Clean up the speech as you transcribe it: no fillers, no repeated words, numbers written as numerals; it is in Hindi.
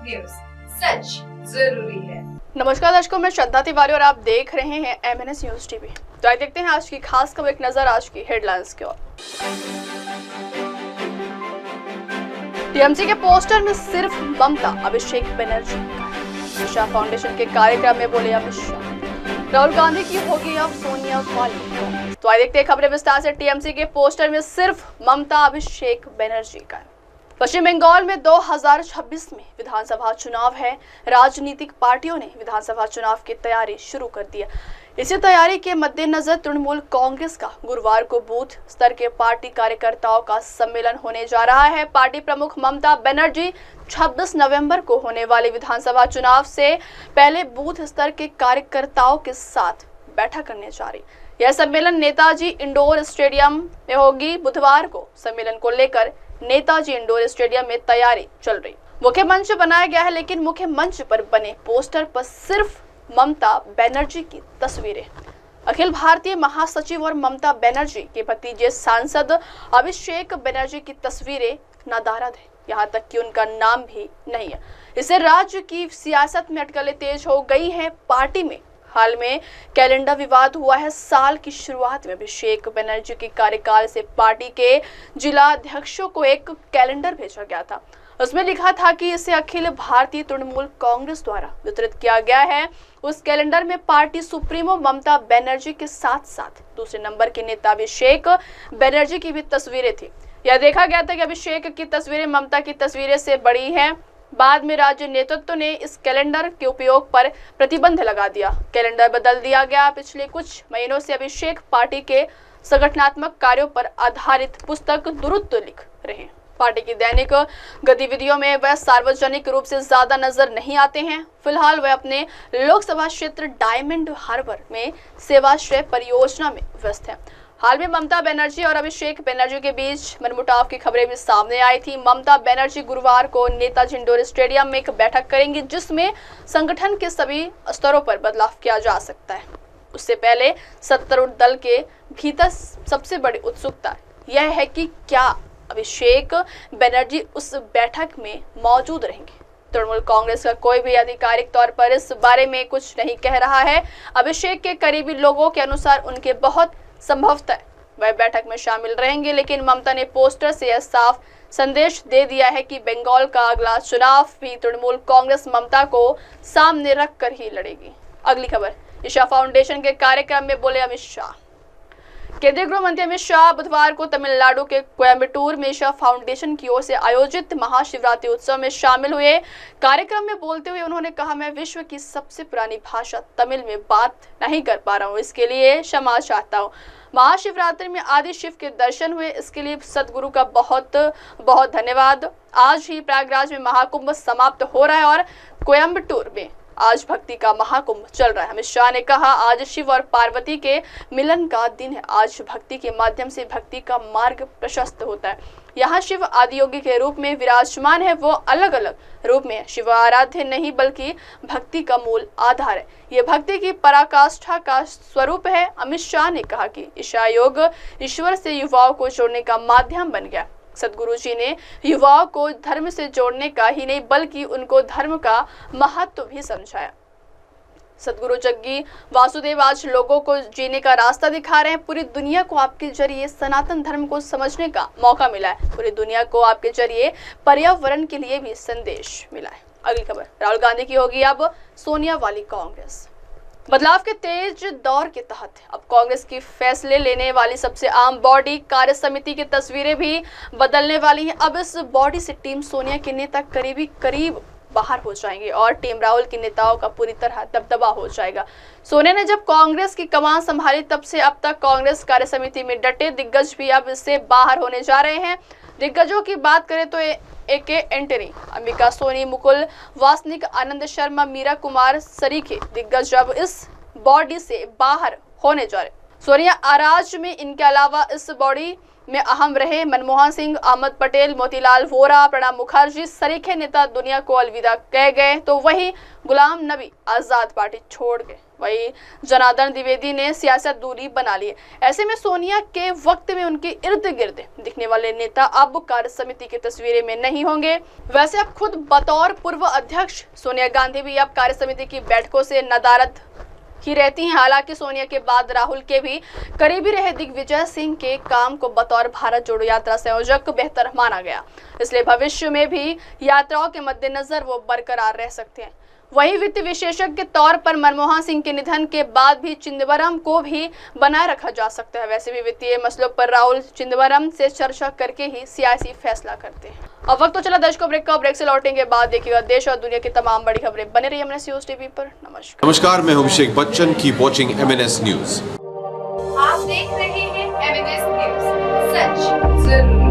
न्यूज, सच जरूरी है। नमस्कार दर्शकों, मैं श्रद्धा तिवारी और आप देख रहे हैं MNS न्यूज टीवी। तो आइए देखते हैं आज की खास खबर। एक नजर आज की हेडलाइंस की ओर। टीएमसी के पोस्टर में सिर्फ ममता, अभिषेक बनर्जी। ईशा फाउंडेशन के कार्यक्रम में बोले अमित शाह। राहुल गांधी की होगी अब सोनिया वाली। तो आइए देखते हैं खबरें विस्तार से। टीएमसी के पोस्टर में सिर्फ ममता, अभिषेक बनर्जी का। पश्चिम बंगाल में 2026 में विधानसभा चुनाव है। राजनीतिक पार्टियों ने विधानसभा चुनाव की तैयारी शुरू कर दी है। इसी तैयारी के मद्देनजर तृणमूल कांग्रेस का गुरुवार को बूथ स्तर के पार्टी कार्यकर्ताओं का सम्मेलन होने जा रहा है। पार्टी प्रमुख ममता बनर्जी 26 नवंबर को होने वाले विधानसभा चुनाव से पहले बूथ स्तर के कार्यकर्ताओं के साथ बैठक करने जा रही। यह सम्मेलन नेताजी इंडोर स्टेडियम में होगी। बुधवार को सम्मेलन को लेकर नेताजी इंडोर स्टेडियम में तैयारी चल रही। मुख्य मंच बनाया गया है, लेकिन मुख्य मंच पर बने पोस्टर पर सिर्फ ममता बनर्जी की तस्वीरें। अखिल भारतीय महासचिव और ममता बनर्जी के भतीजे सांसद अभिषेक बनर्जी की तस्वीरें नदारद है। यहाँ तक कि उनका नाम भी नहीं है। इससे राज्य की सियासत में अटकलें तेज हो गई हैं। पार्टी में हाल में कैलेंडर विवाद हुआ है। साल की शुरुआत में अभिषेक बनर्जी के कार्यकाल से पार्टी के जिला अध्यक्षों को एक कैलेंडर भेजा गया था। उसमें लिखा था कि इसे अखिल भारतीय तृणमूल कांग्रेस द्वारा वितरित किया गया है। उस कैलेंडर में पार्टी सुप्रीमो ममता बनर्जी के साथ साथ दूसरे नंबर के नेता अभिषेक बनर्जी की भी तस्वीरें थी। यह देखा गया था कि अभिषेक की तस्वीरें ममता की तस्वीरें से बड़ी हैं। बाद में राज्य नेतृत्व ने इस कैलेंडर के उपयोग पर प्रतिबंध लगा दिया। कैलेंडर बदल दिया गया। पिछले कुछ महीनों से अभिषेक पार्टी के संगठनात्मक कार्यों पर आधारित पुस्तक दुरुस्त लिख रहे हैं। पार्टी की दैनिक गतिविधियों में वह सार्वजनिक रूप से ज्यादा नजर नहीं आते हैं। फिलहाल वह अपने लोकसभा क्षेत्र डायमंड हार्बर में सेवाश्रय परियोजना में व्यस्त है। हाल में ममता बनर्जी और अभिषेक बनर्जी के बीच मनमुटाव की खबरें भी सामने आई थी। ममता बनर्जी गुरुवार को नेताजी इंडोर स्टेडियम में एक बैठक करेंगी, जिसमें संगठन के सभी स्तरों पर बदलाव किया जा सकता है। उससे पहले सत्तारूढ़ दल के भीतर सबसे बड़ी उत्सुकता यह है कि क्या अभिषेक बनर्जी उस बैठक में मौजूद रहेंगे। तृणमूल कांग्रेस का कोई भी आधिकारिक तौर पर इस बारे में कुछ नहीं कह रहा है। अभिषेक के करीबी लोगों के अनुसार उनके बहुत संभवतः वह बैठक में शामिल रहेंगे, लेकिन ममता ने पोस्टर से यह साफ संदेश दे दिया है कि बंगाल का अगला चुनाव भी तृणमूल कांग्रेस ममता को सामने रखकर ही लड़ेगी। अगली खबर, ईशा फाउंडेशन के कार्यक्रम में बोले अमित शाह। केंद्रीय गृह मंत्री अमित शाह बुधवार को तमिलनाडु के कोयम्बटूर में ईशा फाउंडेशन की ओर से आयोजित महाशिवरात्रि उत्सव में शामिल हुए। कार्यक्रम में बोलते हुए उन्होंने कहा, मैं विश्व की सबसे पुरानी भाषा तमिल में बात नहीं कर पा रहा हूँ, इसके लिए क्षमा चाहता हूँ। महाशिवरात्रि में आदि शिव के दर्शन हुए, इसके लिए सदगुरु का बहुत बहुत धन्यवाद। आज ही प्रयागराज में महाकुंभ समाप्त हो रहा है और कोयम्बटूर में आज भक्ति का महाकुंभ चल रहा है। अमित शाह ने कहा, आज शिव और पार्वती के मिलन का दिन है। आज भक्ति के माध्यम से भक्ति का मार्ग प्रशस्त होता है। यहाँ शिव आदियोगी के रूप में विराजमान है। वो अलग अलग रूप में शिव आराध्य नहीं, बल्कि भक्ति का मूल आधार है। ये भक्ति की पराकाष्ठा का स्वरूप है। अमित शाह ने कहा कि ईशा योग ईश्वर से युवाओं को जोड़ने का माध्यम बन गया। सदगुरु जी ने युवाओं को धर्म से जोड़ने का ही नहीं, बल्कि उनको धर्म का महत्व भी समझाया। सदगुरु जग्गी वासुदेव आज लोगों को जीने का रास्ता दिखा रहे हैं। पूरी दुनिया को आपके जरिए सनातन धर्म को समझने का मौका मिला है। पूरी दुनिया को आपके जरिए पर्यावरण के लिए भी संदेश मिला है। अगली खबर, राहुल गांधी की होगी अब सोनिया वाली कांग्रेस। बदलाव के तेज दौर के तहत अब कांग्रेस की फैसले लेने वाली सबसे आम बॉडी कार्य समिति की तस्वीरें भी बदलने वाली हैं। अब इस बॉडी से टीम सोनिया के नेता करीब बाहर हो जाएंगे और टीम राहुल के नेताओं का पूरी तरह दबदबा हो जाएगा। सोनिया ने जब कांग्रेस की कमान संभाली, तब से अब तक कांग्रेस कार्य समिति में डटे दिग्गज भी अब इससे बाहर होने जा रहे हैं। दिग्गजों की बात करें तो AK एंटनी, अंबिका सोनी, मुकुल वासनिक, आनंद शर्मा, मीरा कुमार सरीखे दिग्गज अब इस बॉडी से बाहर होने जा रहे। सोनिया आराज में इनके अलावा इस बॉडी में अहम रहे मनमोहन सिंह, अहमद पटेल, मोतीलाल वोरा, प्रणब मुखर्जी सरीखे नेता दुनिया को अलविदा कह गए, तो वही गुलाम नबी आजाद पार्टी छोड़ गए। वही जनार्दन द्विवेदी ने सियासत दूरी बना ली। ऐसे में सोनिया के वक्त में उनके इर्द गिर्द दिखने वाले नेता अब कार्य समिति की तस्वीरें में नहीं होंगे। वैसे अब खुद बतौर पूर्व अध्यक्ष सोनिया गांधी भी अब कार्य समिति की बैठकों से नदारद ही रहती हैं। हालांकि सोनिया के बाद राहुल के भी करीबी रहे दिग्विजय सिंह के काम को बतौर भारत जोड़ो यात्रा संयोजक बेहतर माना गया, इसलिए भविष्य में भी यात्राओं के मद्देनजर वो बरकरार रह सकते हैं। वहीं वित्त विशेषज्ञ के तौर पर मनमोहन सिंह के निधन के बाद भी चिदंबरम को भी बनाए रखा जा सकता है। वैसे भी वित्तीय मसलों पर राहुल चिदंबरम से चर्चा करके ही सियासी फैसला करते हैं। अब वक्त तो चला दर्शकों ब्रेक का। ब्रेक से लौटेंगे बाद देखिएगा देश और दुनिया की तमाम बड़ी खबरें। बने रहिए एमएनएस न्यूज टीवी पर। नमस्कार, मैं हूं Abhishek Bachchan. Keep watching MNS news. आप देख रहे हैं एमएनएस न्यूज, सच जरूरी।